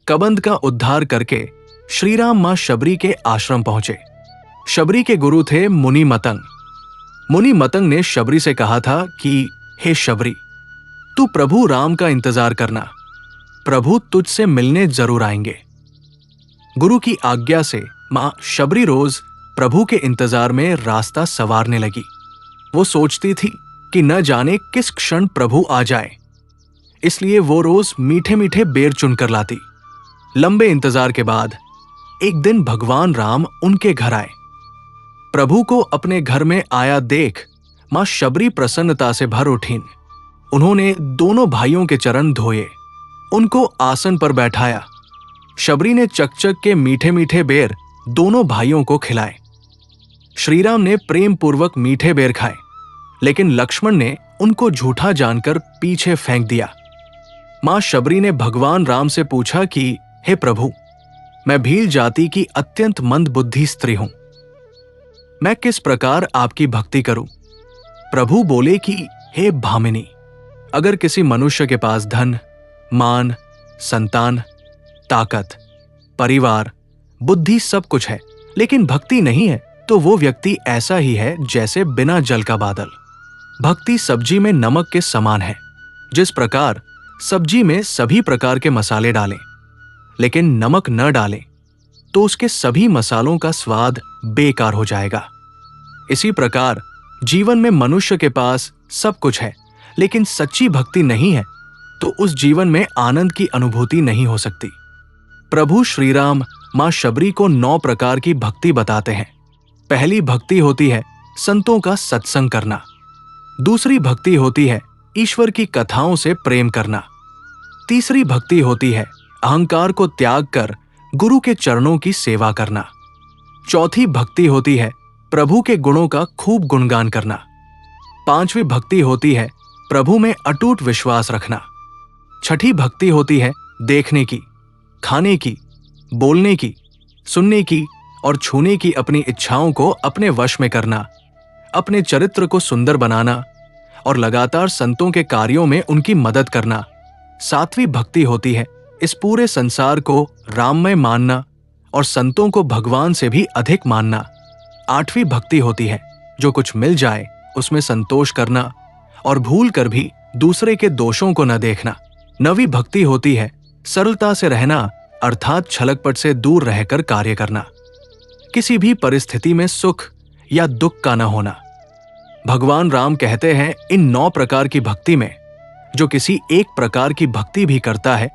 कबंध का उद्धार करके श्री राम मां शबरी के आश्रम पहुंचे। शबरी के गुरु थे मुनि मतंग। मुनि मतंग ने शबरी से कहा था कि हे शबरी, तू प्रभु राम का इंतजार करना, प्रभु तुझसे मिलने जरूर आएंगे। गुरु की आज्ञा से मां शबरी रोज प्रभु के इंतजार में रास्ता संवारने लगी। वो सोचती थी कि न जाने किस क्षण प्रभु आ जाए, इसलिए वो रोज मीठे मीठे बेर चुनकर लाती। लंबे इंतजार के बाद एक दिन भगवान राम उनके घर आए। प्रभु को अपने घर में आया देख मां शबरी प्रसन्नता से भर उठीं। उन्होंने दोनों भाइयों के चरण धोए, उनको आसन पर बैठाया। शबरी ने चकचक के मीठे मीठे बेर दोनों भाइयों को खिलाए। श्रीराम ने प्रेम पूर्वक मीठे बेर खाए, लेकिन लक्ष्मण ने उनको झूठा जानकर पीछे फेंक दिया। मां शबरी ने भगवान राम से पूछा कि हे प्रभु, मैं भील जाति की अत्यंत मंदबुद्धि स्त्री हूं, मैं किस प्रकार आपकी भक्ति करूं? प्रभु बोले कि हे भामिनी, अगर किसी मनुष्य के पास धन, मान, संतान, ताकत, परिवार, बुद्धि सब कुछ है, लेकिन भक्ति नहीं है, तो वो व्यक्ति ऐसा ही है जैसे बिना जल का बादल। भक्ति सब्जी में नमक के समान है। जिस प्रकार सब्जी में सभी प्रकार के मसाले डालें, लेकिन नमक न डालें, तो उसके सभी मसालों का स्वाद बेकार हो जाएगा। इसी प्रकार जीवन में मनुष्य के पास सब कुछ है, लेकिन सच्ची भक्ति नहीं है, तो उस जीवन में आनंद की अनुभूति नहीं हो सकती। प्रभु श्रीराम मां शबरी को 9 प्रकार की भक्ति बताते हैं। पहली भक्ति होती है संतों का सत्संग करना। दूसरी भक्ति होती है ईश्वर की कथाओं से प्रेम करना। तीसरी भक्ति होती है अहंकार को त्याग कर गुरु के चरणों की सेवा करना। चौथी भक्ति होती है प्रभु के गुणों का खूब गुणगान करना। पांचवी भक्ति होती है प्रभु में अटूट विश्वास रखना। छठी भक्ति होती है देखने की, खाने की, बोलने की, सुनने की और छूने की अपनी इच्छाओं को अपने वश में करना, अपने चरित्र को सुंदर बनाना और लगातार संतों के कार्यों में उनकी मदद करना। सातवीं भक्ति होती है इस पूरे संसार को राममय मानना और संतों को भगवान से भी अधिक मानना। आठवीं भक्ति होती है जो कुछ मिल जाए उसमें संतोष करना और भूल कर भी दूसरे के दोषों को न देखना। नवीं भक्ति होती है सरलता से रहना, अर्थात छलकपट से दूर रहकर कार्य करना, किसी भी परिस्थिति में सुख या दुख का न होना। भगवान राम कहते हैं इन 9 प्रकार की भक्ति में जो किसी एक प्रकार की भक्ति भी करता है,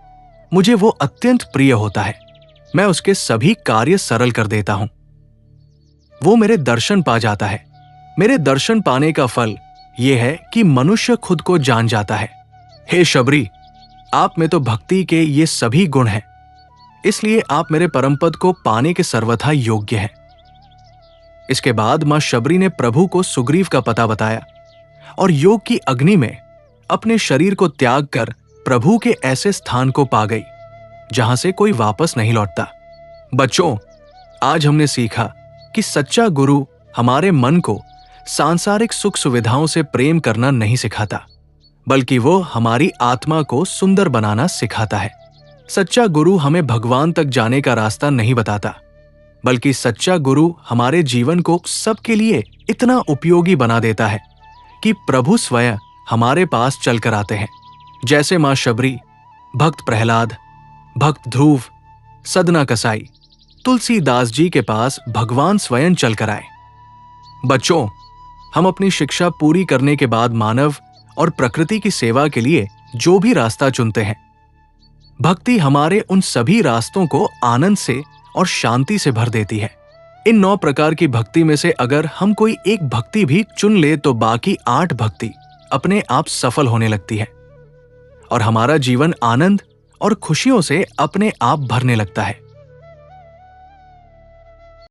मुझे वो अत्यंत प्रिय होता है। मैं उसके सभी कार्य सरल कर देता हूं। वो मेरे दर्शन पा जाता है। मेरे दर्शन पाने का फल यह है कि मनुष्य खुद को जान जाता है। हे शबरी, आप में तो भक्ति के ये सभी गुण हैं, इसलिए आप मेरे परमपद को पाने के सर्वथा योग्य हैं। इसके बाद मां शबरी ने प्रभु को सुग्रीव का पता बताया और योग की अग्नि में अपने शरीर को त्याग कर प्रभु के ऐसे स्थान को पा गई जहां से कोई वापस नहीं लौटता। बच्चों, आज हमने सीखा कि सच्चा गुरु हमारे मन को सांसारिक सुख सुविधाओं से प्रेम करना नहीं सिखाता, बल्कि वो हमारी आत्मा को सुंदर बनाना सिखाता है। सच्चा गुरु हमें भगवान तक जाने का रास्ता नहीं बताता, बल्कि सच्चा गुरु हमारे जीवन को सबके लिए इतना उपयोगी बना देता है कि प्रभु स्वयं हमारे पास चलकर आते हैं। जैसे मां शबरी, भक्त प्रहलाद, भक्त ध्रुव, सदना कसाई, तुलसीदास जी के पास भगवान स्वयं चलकर आए। बच्चों, हम अपनी शिक्षा पूरी करने के बाद मानव और प्रकृति की सेवा के लिए जो भी रास्ता चुनते हैं, भक्ति हमारे उन सभी रास्तों को आनंद से और शांति से भर देती है। इन 9 प्रकार की भक्ति में से अगर हम कोई एक भक्ति भी चुन ले तो बाकी 8 भक्ति अपने आप सफल होने लगती है और हमारा जीवन आनंद और खुशियों से अपने आप भरने लगता है।